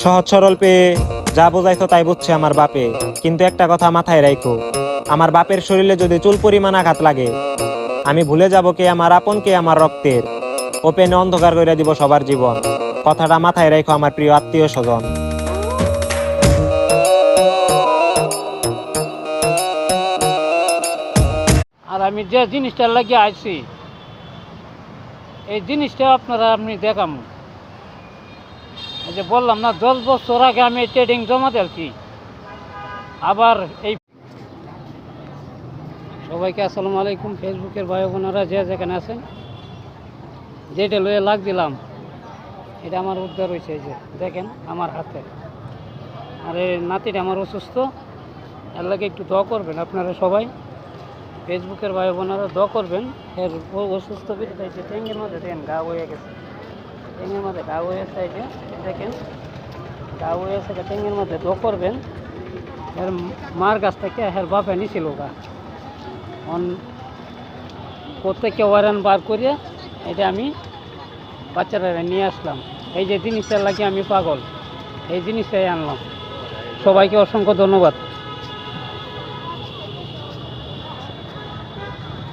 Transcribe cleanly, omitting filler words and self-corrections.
সহজ সরল পেয়ে যা বোঝাইতো তাই বুঝছে আমার বাপে, কিন্তু একটা কথা মাথায় রাখো, আমার বাপের শরীরে যদি চুল পরিমাণ আঘাত লাগে, আমি ভুলে যাব কে আমার আপন কে আমার রক্তের। ওপেনে অন্ধকার করে দিব সবার জীবন। কথাটা মাথায় রাখো আমার প্রিয় আত্মীয় স্বজন। আর আমি যে জিনিসটা লাগিয়ে আইছি এই জিনিসটা আমি দেখাম। এই যে বললাম না 10 বছর আগে আমি ট্রেডিং জমা দিয়েছি। আবার এই সবাইকে আসসালামু আলাইকুম। ফেসবুকের ভাই বোনেরা যে যেখানে আছেন, যেটা লয়ে লাগ দিলাম এটা আমার উদ্ধার হয়েছে। এই যে দেখেন আমার হাতে। আর এই নাতিটা আমার অসুস্থ, এর লাগে একটু দোয়া করবেন আপনারা সবাই। ফেসবুকের ভাই বোনেরা দোয়া করবেন। এর অসুস্থ বেরিয়ে ট্যাঙ্গের মধ্যে দেখেন গা হয়ে গেছে, ট্যাঙ্গের মধ্যে গা হয়ে গেছে। এই যে দেখেন গা হয়ে গেছে ট্যাঙ্গের মধ্যে, দোয়া করবেন। এর মার কাছ থেকে এর বাপে নিছিল গা, প্রত্যেককে ওয়ারান বার করিয়া এটা আমি বাচ্চারা নিয়ে আসলাম। এই যে জিনিসটা লাগে আমি পাগল, এই জিনিসটাই আনলাম। সবাইকে অসংখ্য ধন্যবাদ।